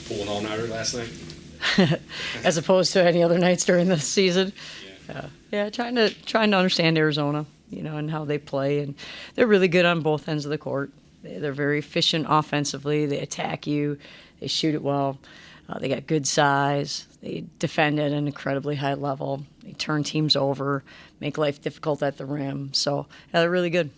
pull an all-nighter last night? As opposed to any other nights during the season. Yeah. Trying to understand Arizona, and how they play, and they're really good on both ends of the court. They're very efficient offensively. They attack you. They shoot it well. They got good size. They defend at an incredibly high level. They turn teams over, make life difficult at the rim. So they're really good.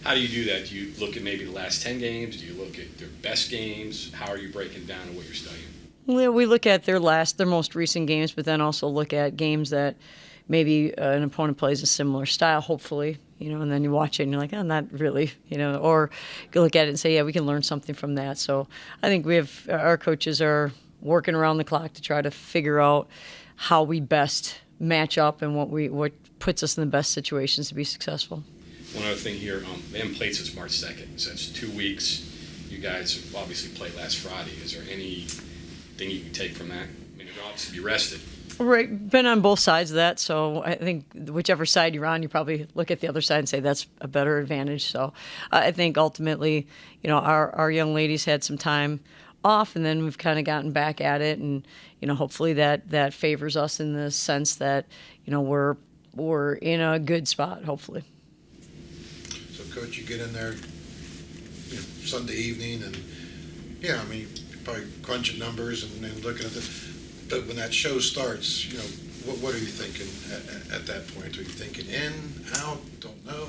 How do you do that? Do you look at maybe the last 10 games? Do you look at their best games? How are you breaking down what you're studying? Well, we look at their most recent games, but then also look at games that maybe an opponent plays a similar style, hopefully, and then you watch it and you're like, oh, not really, or you look at it and say, yeah, we can learn something from that. So I think our coaches are working around the clock to try to figure out how we best match up and what puts us in the best situations to be successful. One other thing here, Plates is March 2nd, so it's 2 weeks. You guys obviously played last Friday. Is there anything you can take from that? I mean, you'll obviously be rested. Right, been on both sides of that, so I think whichever side you're on, you probably look at the other side and say that's a better advantage. So I think ultimately, our young ladies had some time off, and then we've kind of gotten back at it, and hopefully that favors us in the sense that we're in a good spot, hopefully. So, Coach, you get in there Sunday evening, and you're probably crunching numbers and looking at this. But when that show starts, what are you thinking at that point? Are you thinking in, out? Don't know.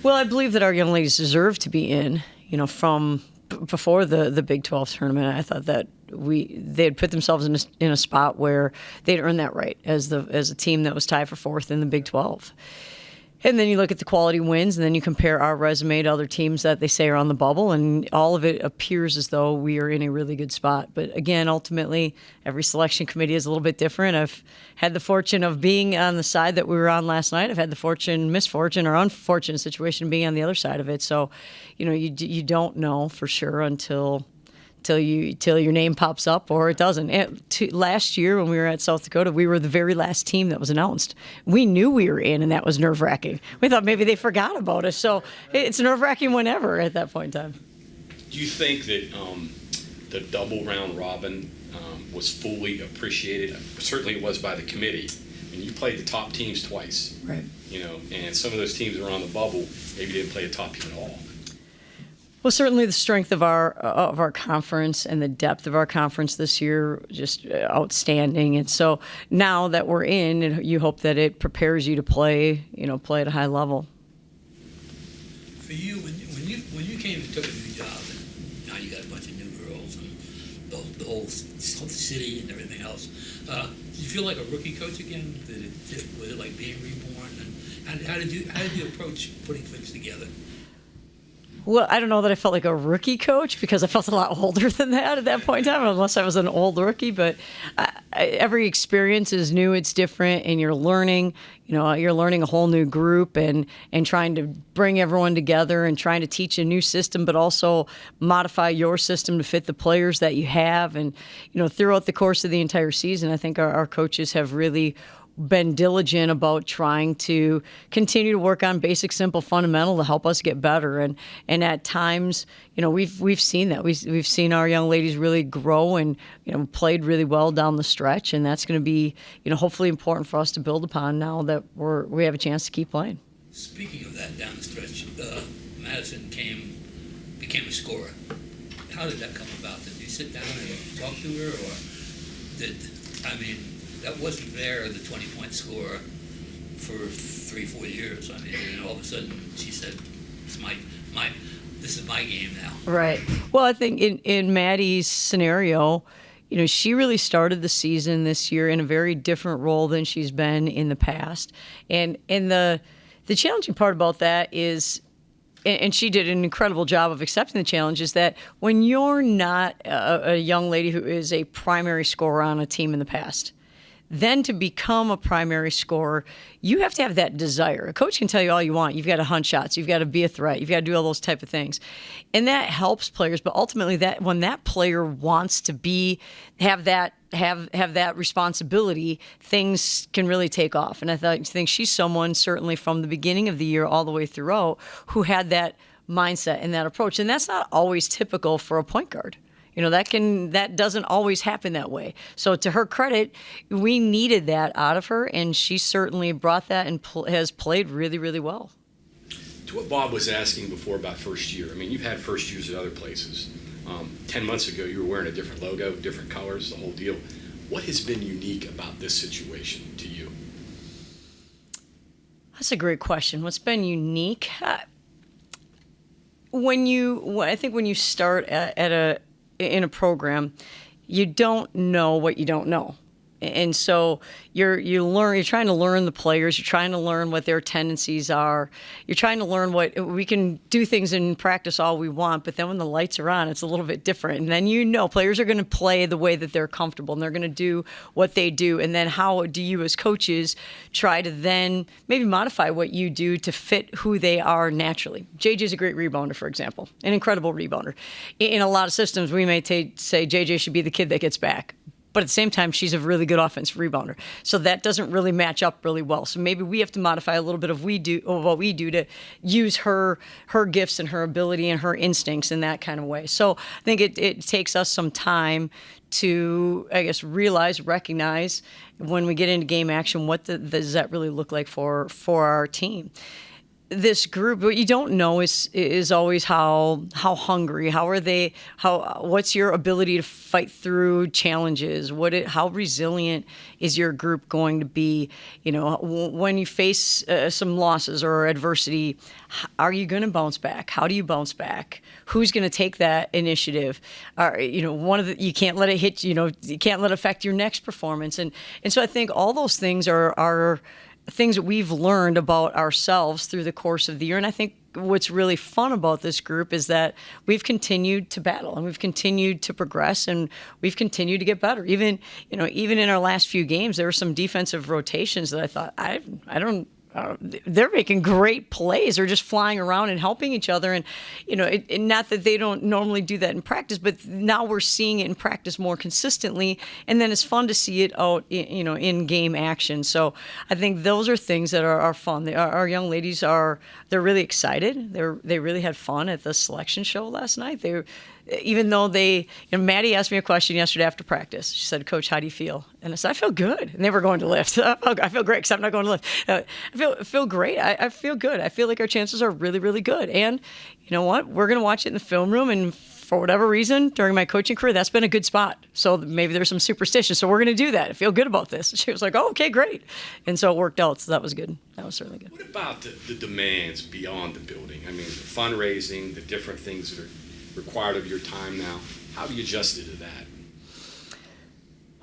Well, I believe that our young ladies deserve to be in. From before the Big 12 tournament, I thought that they had put themselves in a spot where they'd earned that right as a team that was tied for fourth in the Big 12. And then you look at the quality wins, and then you compare our resume to other teams that they say are on the bubble, and all of it appears as though we are in a really good spot. But again, ultimately, every selection committee is a little bit different. I've had the fortune of being on the side that we were on last night. I've had the misfortune, or unfortunate situation being on the other side of it. So, you don't know for sure until your name pops up or it doesn't. Last year when we were at South Dakota, we were the very last team that was announced. We knew we were in, and that was nerve-wracking. We thought maybe they forgot about us. So it's nerve-wracking whenever at that point in time. Do you think that the double round robin was fully appreciated? Certainly it was by the committee. You played the top teams twice. Right. And some of those teams that were on the bubble maybe didn't play a top team at all. Well, certainly the strength of our conference and the depth of our conference this year, just outstanding. And so now that we're in, you hope that it prepares you to play at a high level. For you, when you came and took a new job, and now you got a bunch of new girls and the whole city and everything else, did you feel like a rookie coach again? Was it like being reborn? And how did you approach putting things together? Well, I don't know that I felt like a rookie coach because I felt a lot older than that at that point in time, unless I was an old rookie. But every experience is new, it's different, and you're learning. You're learning a whole new group and trying to bring everyone together and trying to teach a new system, but also modify your system to fit the players that you have. And, throughout the course of the entire season, I think our coaches have really been diligent about trying to continue to work on basic, simple, fundamental to help us get better. And at times, we've seen that. We've seen our young ladies really grow and, played really well down the stretch. And that's going to be, hopefully important for us to build upon now that we have a chance to keep playing. Speaking of that down the stretch, Madison became a scorer. How did that come about? Did you sit down and talk to her, or that wasn't there, the 20-point score, for 3-4 years. And all of a sudden she said, this is my game now. Right. Well, I think in Maddie's scenario, she really started the season this year in a very different role than she's been in the past. And the challenging part about that is, and she did an incredible job of accepting the challenge, is that when you're not a young lady who is a primary scorer on a team in the past, then to become a primary scorer, you have to have that desire. A coach can tell you all you want. You've got to hunt shots. You've got to be a threat. You've got to do all those type of things. And that helps players. But ultimately, when that player wants to have that responsibility, things can really take off. And I think she's someone, certainly from the beginning of the year all the way throughout, who had that mindset and that approach. And that's not always typical for a point guard. That doesn't always happen that way. So to her credit, we needed that out of her, and she certainly brought that and has played really, really well. To what Bob was asking before about first year, I mean, you've had first years at other places. 10 months ago, you were wearing a different logo, different colors, the whole deal. What has been unique about this situation to you? That's a great question. What's been unique? I think when you start in a program, you don't know what you don't know. And so you're trying to learn the players, you're trying to learn what their tendencies are, you're trying to learn what we can do things in practice all we want, but then when the lights are on, it's a little bit different. And then players are going to play the way that they're comfortable and they're going to do what they do. And then how do you as coaches try to then maybe modify what you do to fit who they are naturally? JJ's a great rebounder, for example, an incredible rebounder. In a lot of systems, we may say JJ should be the kid that gets back. But at the same time, she's a really good offensive rebounder. So that doesn't really match up really well. So maybe we have to modify a little bit of what we do to use her gifts and her ability and her instincts in that kind of way. So I think it takes us some time to, I guess, recognize when we get into game action, what does that really look like for our team. This group, what you don't know is always how hungry, what's your ability to fight through challenges, how resilient is your group going to be, when you face some losses or adversity, are you going to bounce back? How do you bounce back? Who's going to take that initiative? You can't let it hit, you can't let it affect your next performance. And so I think all those things are things that we've learned about ourselves through the course of the year. And I think what's really fun about this group is that we've continued to battle and we've continued to progress and we've continued to get better. Even in our last few games, there were some defensive rotations that I thought, they're making great plays. They're just flying around and helping each other. And, not that they don't normally do that in practice, but now we're seeing it in practice more consistently. And then it's fun to see it out, in game action. So I think those are things that are fun. Our young ladies they're really excited. They really had fun at the selection show last night. Even though Maddie asked me a question yesterday after practice. She said, "Coach, how do you feel?" And I said, "I feel good." And they were going to lift. I feel great, except I'm not going to lift. I feel great. I feel good. I feel like our chances are really, really good. And you know what? We're going to watch it in the film room. And for whatever reason, during my coaching career, that's been a good spot. So maybe there's some superstition. So we're going to do that. I feel good about this. She was like, "Oh, okay, great." And so it worked out. So that was good. That was certainly good. What about the demands beyond the building? I mean, the fundraising, the different things that are required of your time now. How do you adjust it to that?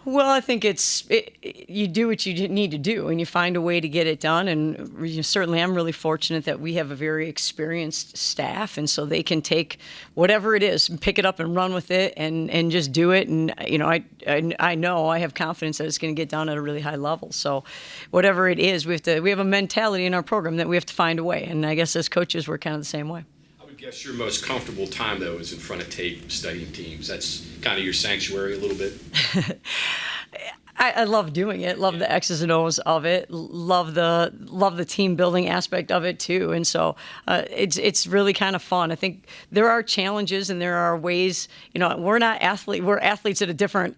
Well, I think you do what you need to do, and you find a way to get it done. And certainly, I'm really fortunate that we have a very experienced staff, and so they can take whatever it is, and pick it up and run with it, and just do it. And I know I have confidence that it's going to get done at a really high level. So, whatever it is, we have a mentality in our program that we have to find a way. And I guess as coaches, we're kind of the same way. I guess your most comfortable time, though, is in front of tape studying teams. That's kind of your sanctuary a little bit. I love doing it. Love the X's and O's of it. Love the team building aspect of it too. And so it's really kind of fun. I think there are challenges and there are ways. We're not athletes. We're athletes at a different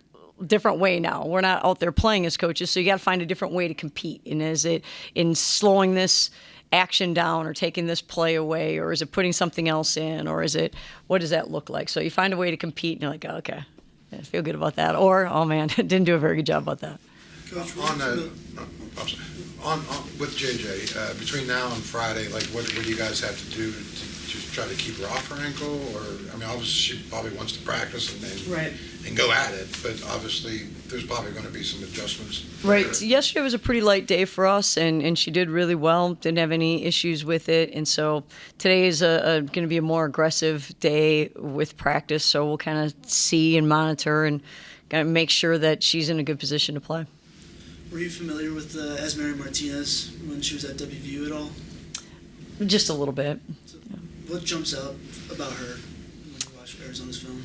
way now. We're not out there playing as coaches, so you got to find a different way to compete. And is it in slowing this action down or taking this play away, or is it putting something else in, or what does that look like? So you find a way to compete and you're like, oh, okay, I feel good about that. Or, oh man, didn't do a very good job about that. Coach, with JJ, between now and Friday, what do you guys have to do to try to keep her off her ankle? Or, obviously she probably wants to practice and go at it, but obviously there's probably going to be some adjustments. Right. Yesterday was a pretty light day for us, and she did really well. Didn't have any issues with it, and so today is going to be a more aggressive day with practice. So we'll kind of see and monitor and kind of make sure that she's in a good position to play. Were you familiar with Esmeri Martinez when she was at WVU at all? Just a little bit. So what jumps out about her when you watch Arizona's film?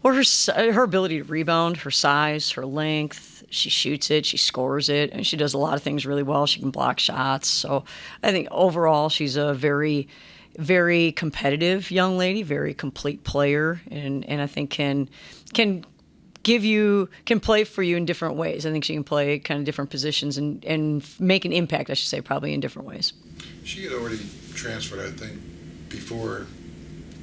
Well, her ability to rebound, her size, her length. She shoots it, she scores it, and she does a lot of things really well. She can block shots. So I think overall she's a very very competitive young lady, very complete player, and I think can play for you in different ways. I think she can play kind of different positions and make an impact, I should say, probably in different ways. She had already transferred, I think, before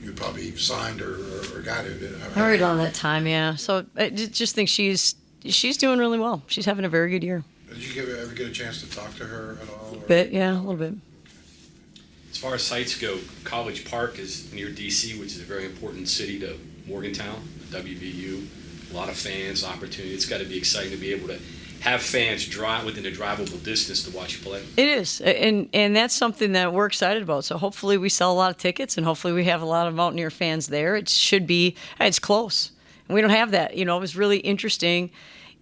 you probably signed or got it. Right on that time, yeah. So I just think she's doing really well. She's having a very good year. Did you ever get a chance to talk to her at all? A little bit. As far as sites go, College Park is near D.C., which is a very important city to Morgantown, WVU. A lot of fans, opportunity. It's got to be exciting to be able to have fans drive within a drivable distance to watch you play. It is, and that's something that we're excited about. So hopefully we sell a lot of tickets, and hopefully we have a lot of Mountaineer fans there. It should be. It's close, and we don't have that. It was really interesting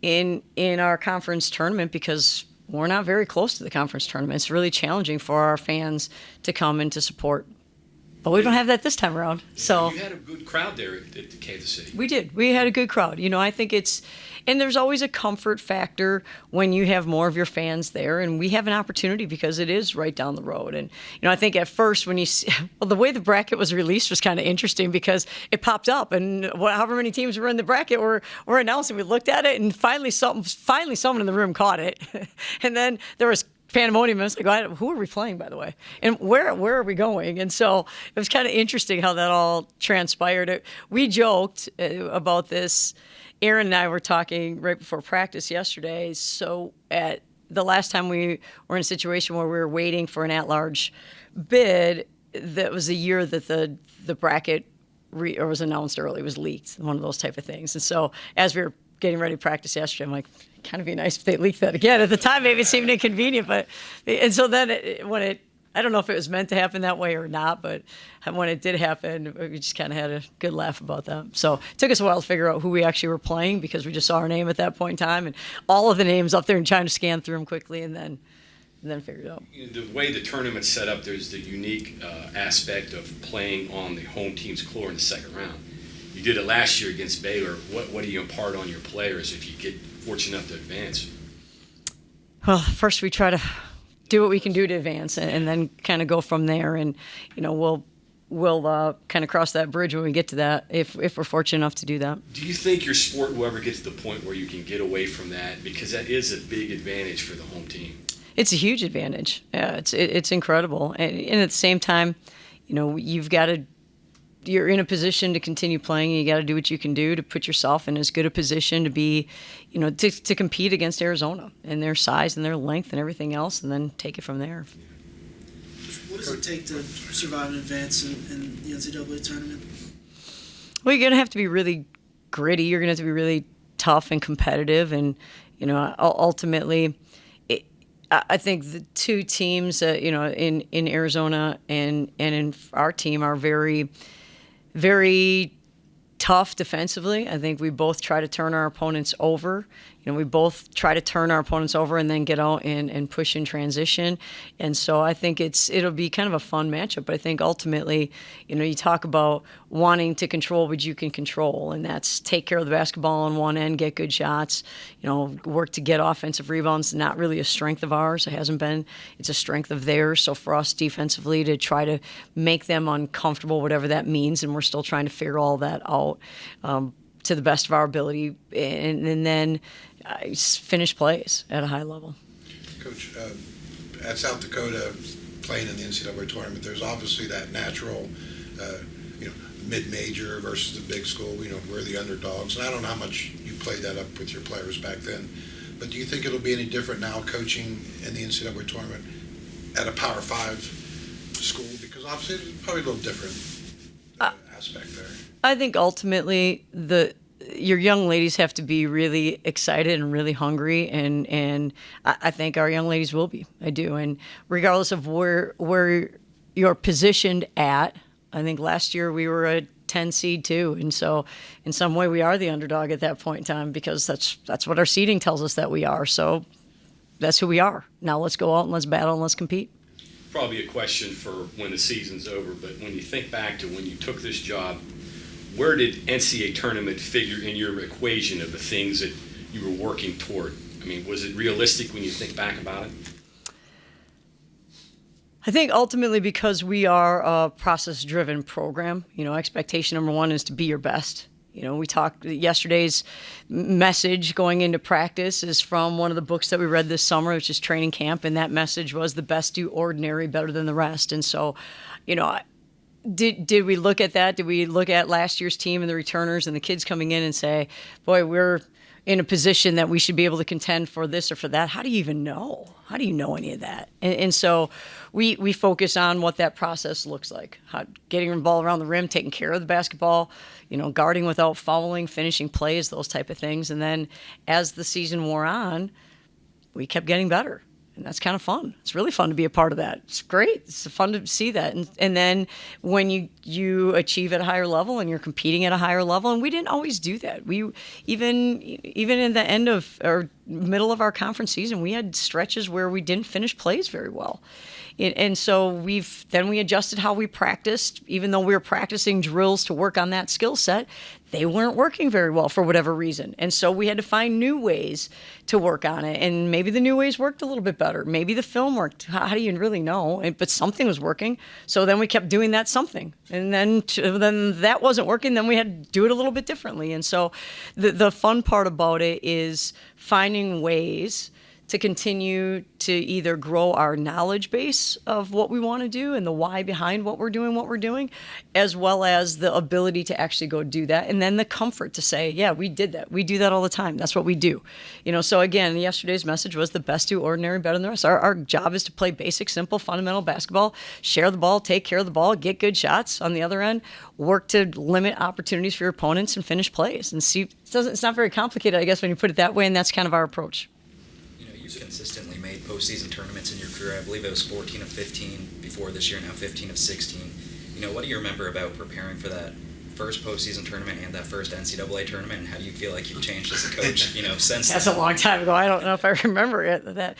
in our conference tournament because we're not very close to the conference tournament. It's really challenging for our fans to come and to support. But we don't have that this time around. So you had a good crowd there at Kansas City. We did. We had a good crowd. I think and there's always a comfort factor when you have more of your fans there, and we have an opportunity because it is right down the road. And I think at first when you see, the way the bracket was released was kind of interesting because it popped up, and however many teams were in the bracket were announced, and we looked at it, and finally someone in the room caught it, and then there was pandemonium. I was like, who are we playing, by the way? And where are we going? And so it was kind of interesting how that all transpired. We joked about this. Aaron and I were talking right before practice yesterday. So at the last time we were in a situation where we were waiting for an at-large bid, that was the year that the bracket was announced early, was leaked, one of those type of things. And so as we were getting ready to practice yesterday, I'm like, kind of be nice if they leaked that again. At the time, maybe it seemed inconvenient, and so then I don't know if it was meant to happen that way or not, but when it did happen, we just kind of had a good laugh about that. So it took us a while to figure out who we actually were playing because we just saw our name at that point in time and all of the names up there and trying to scan through them quickly and then figured it out. The way the tournament's set up, there's the unique aspect of playing on the home team's floor in the second round. You did it last year against Baylor. What do you impart on your players if you get fortunate enough to advance? Well, first we try to do what we can do to advance, and then kind of go from there. And we'll kind of cross that bridge when we get to that, if we're fortunate enough to do that. Do you think your sport will ever get to the point where you can get away from that? Because that is a big advantage for the home team. It's a huge advantage. Yeah, it's incredible, and at the same time, you're in a position to continue playing, and you got to do what you can do to put yourself in as good a position to be, to compete against Arizona and their size and their length and everything else, and then take it from there. What does it take to survive and advance in the NCAA tournament? Well, you're going to have to be really gritty. You're going to have to be really tough and competitive, and ultimately, I think the two teams, in Arizona and in our team are very, very tough defensively. I think we both try to turn our opponents over. We both try to turn our opponents over and then get out and push in transition. And so I think it'll be kind of a fun matchup. But I think ultimately, you talk about wanting to control what you can control, and that's take care of the basketball on one end, get good shots, work to get offensive rebounds. Not really a strength of ours. It hasn't been. It's a strength of theirs. So for us defensively to try to make them uncomfortable, whatever that means, and we're still trying to figure all that out to the best of our ability, and then finish plays at a high level. Coach, at South Dakota, playing in the NCAA tournament, there's obviously that natural, mid-major versus the big school. We're the underdogs, and I don't know how much you played that up with your players back then. But do you think it'll be any different now coaching in the NCAA tournament at a Power 5 school? Because obviously it's probably a little different aspect there. I think ultimately your young ladies have to be really excited and really hungry, and I think our young ladies will be. I do, and regardless of where you're positioned at, I think last year we were a 10 seed too, and so in some way we are the underdog at that point in time because that's what our seeding tells us that we are. So that's who we are. Now let's go out and let's battle and let's compete. Probably a question for when the season's over, but when you think back to when you took this job, where did NCAA tournament figure in your equation of the things that you were working toward? I mean, was it realistic when you think back about it? I think ultimately because we are a process-driven program, expectation number one is to be your best. We talked, yesterday's message going into practice is from one of the books that we read this summer, which is Training Camp, and that message was the best do ordinary better than the rest. And so, did we look at that? Did we look at last year's team and the returners and the kids coming in and say, boy, we're in a position that we should be able to contend for this or for that? How do you even know? How do you know any of that? And so we focus on what that process looks like. Getting the ball around the rim, taking care of the basketball, guarding without fouling, finishing plays, those type of things. And then as the season wore on, we kept getting better. And that's kind of fun. It's really fun to be a part of that. It's great. It's fun to see that. And then when you achieve at a higher level and you're competing at a higher level, and we didn't always do that. We even in the end of or middle of our conference season, we had stretches where we didn't finish plays very well. And so we adjusted how we practiced. Even though we were practicing drills to work on that skill set, they weren't working very well for whatever reason. And so we had to find new ways to work on it. And maybe the new ways worked a little bit better. Maybe the film worked. How do you really know? But something was working. So then we kept doing that something. And then that wasn't working. Then we had to do it a little bit differently. And so the fun part about it is finding ways to continue to either grow our knowledge base of what we want to do and the why behind what we're doing, as well as the ability to actually go do that. And then the comfort to say, yeah, we did that. We do that all the time. That's what we do. So again, yesterday's message was the best do ordinary better than the rest. Our job is to play basic, simple, fundamental basketball, share the ball, take care of the ball, get good shots on the other end, work to limit opportunities for your opponents and finish plays. And see, it's not very complicated, I guess, when you put it that way. And that's kind of our approach. You've consistently made postseason tournaments in your career. I believe it was 14 of 15 before this year, now 15 of 16. What do you remember about preparing for that first postseason tournament and that first NCAA tournament, and how do you feel like you've changed as a coach, since That's then? a long time ago. I don't know if I remember it.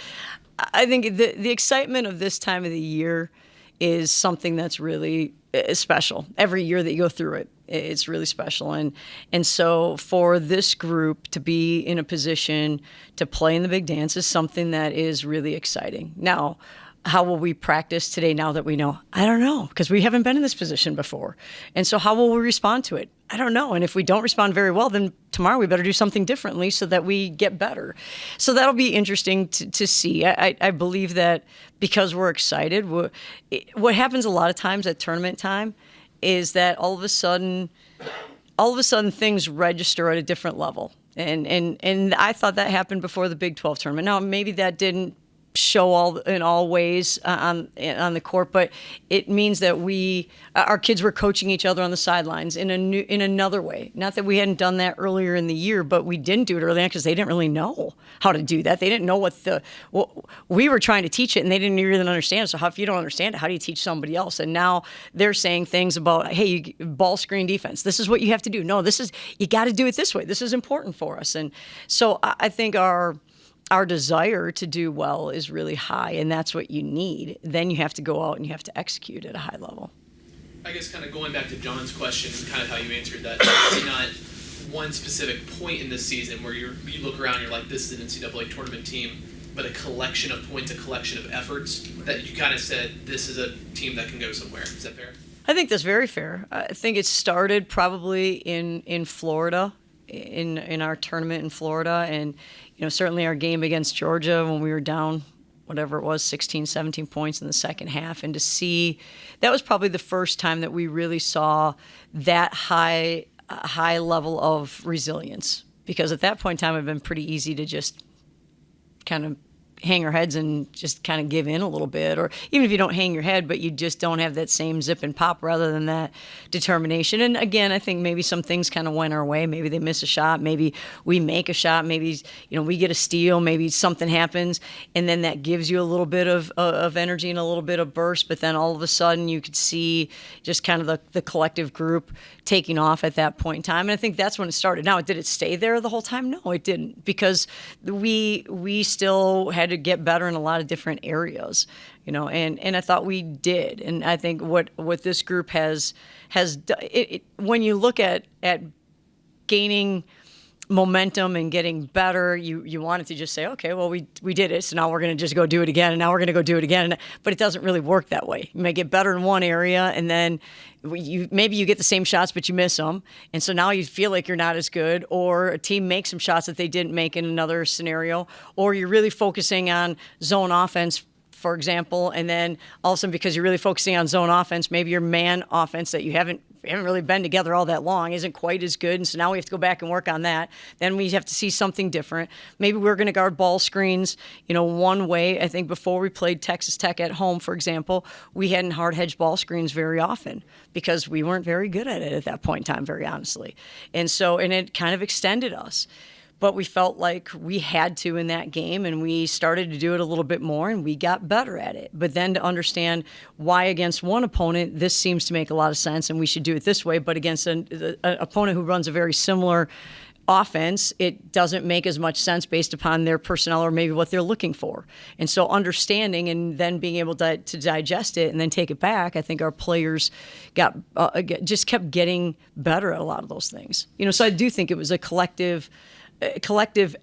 I think the excitement of this time of the year is something that's really special. Every year that you go through it, it's really special. And so for this group to be in a position to play in the big dance is something that is really exciting. Now, how will we practice today now that we know? I don't know, because we haven't been in this position before. And so how will we respond to it? I don't know. And if we don't respond very well, then tomorrow we better do something differently so that we get better. So that'll be interesting to see. I believe that because we're excited, what happens a lot of times at tournament time is that all of a sudden things register at a different level. And I thought that happened before the Big 12 tournament. Now, maybe that didn't show in all ways on the court, but it means that our kids were coaching each other on the sidelines in another way. Not that we hadn't done that earlier in the year, but we didn't do it early on because they didn't really know how to do that. They didn't know what we were trying to teach it, and they didn't even understand it. So if you don't understand it, how do you teach somebody else? And now they're saying things about, hey, ball screen defense. This is what you have to do. No, you got to do it this way. This is important for us. And so I think our desire to do well is really high, and that's what you need. Then you have to go out and you have to execute at a high level. I guess kind of going back to John's question and kind of how you answered that, maybe not one specific point in this season where you look around and you're like, this is an NCAA tournament team, but a collection of points, a collection of efforts that you kind of said, this is a team that can go somewhere. Is that fair? I think that's very fair. I think it started probably in Florida, in our tournament in Florida, and certainly our game against Georgia when we were down, whatever it was, 16, 17 points in the second half. And to see, that was probably the first time that we really saw that high level of resilience. Because at that point in time, it had been pretty easy to just kind of hang our heads and just kind of give in a little bit, or even if you don't hang your head, but you just don't have that same zip and pop rather than that determination. And again, I think maybe some things kind of went our way. Maybe they miss a shot. Maybe we make a shot. Maybe, we get a steal. Maybe something happens. And then that gives you a little bit of energy and a little bit of burst. But then all of a sudden you could see just kind of the collective group taking off at that point in time. And I think that's when it started. Now, did it stay there the whole time? No, it didn't, because we still had to get better in a lot of different areas, and I thought we did. And I think what this group has done, when you look at gaining momentum and getting better, you wanted to just say, okay, well, we did it, so now we're going to just go do it again, and now we're going to go do it again. But it doesn't really work that way. You may get better in one area, and then maybe you get the same shots, but you miss them, and so now you feel like you're not as good, or a team makes some shots that they didn't make in another scenario, or you're really focusing on zone offense, for example, and then all of a sudden, because you're really focusing on zone offense, maybe your man offense that you haven't really been together all that long isn't quite as good, and so now we have to go back and work on that. Then we have to see something different. Maybe we're going to guard ball screens, one way. I think before we played Texas Tech at home, for example, we hadn't hard hedged ball screens very often because we weren't very good at it at that point in time, very honestly. And it kind of extended us. But we felt like we had to in that game, and we started to do it a little bit more, and we got better at it. But then to understand why against one opponent, this seems to make a lot of sense, and we should do it this way, but against an opponent who runs a very similar offense, it doesn't make as much sense based upon their personnel or maybe what they're looking for. And so understanding and then being able to digest it and then take it back, I think our players just kept getting better at a lot of those things. So I do think it was a collective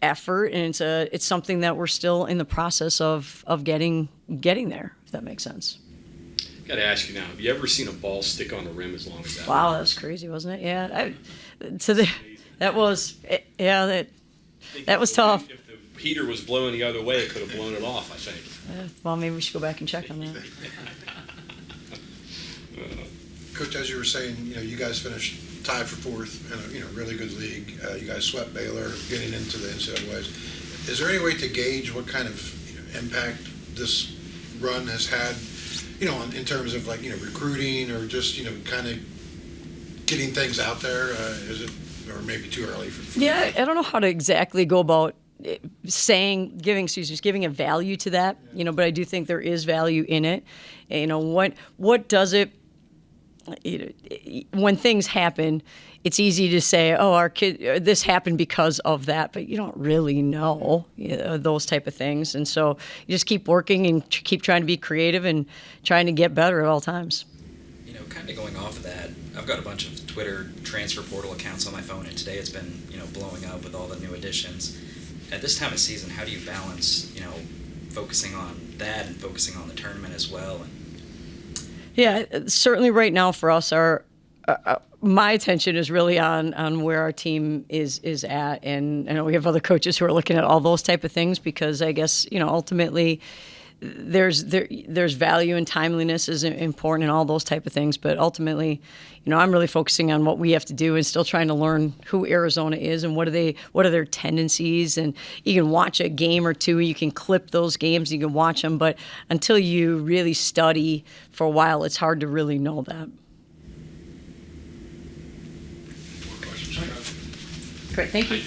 effort, and it's something that we're still in the process of getting there, if that makes sense. Got to ask you now, have you ever seen a ball stick on the rim as long as that? Wow, that was crazy, wasn't it? Yeah. That was tough. If the heater was blowing the other way, it could have blown it off, I think. Well, maybe we should go back and check on that. Coach, as you were saying, you guys finished tied for fourth in a really good league. You guys swept Baylor, getting into the NCAAs. Is there any way to gauge what kind of impact this run has had, in terms of recruiting or just kind of getting things out there? Is it, or maybe too early for? Yeah, I don't know how to exactly go about giving a value to that. But I do think there is value in it. What does it? When things happen, it's easy to say, "Oh, our kid, this happened because of that," but you don't really know, those type of things. And so you just keep working and keep trying to be creative and trying to get better at all times. Kind of going off of that, I've got a bunch of Twitter transfer portal accounts on my phone, and today it's been blowing up with all the new additions. At this time of season, how do you balance focusing on that and focusing on the tournament as well? Yeah, certainly right now for us, my attention is really on where our team is at, and I know we have other coaches who are looking at all those type of things because I guess ultimately there's value and timeliness is important and all those type of things, but ultimately, I'm really focusing on what we have to do and still trying to learn who Arizona is and what are their tendencies. And you can watch a game or two, you can clip those games, you can watch them, but until you really study for a while, it's hard to really know that. More questions? Great, thank you.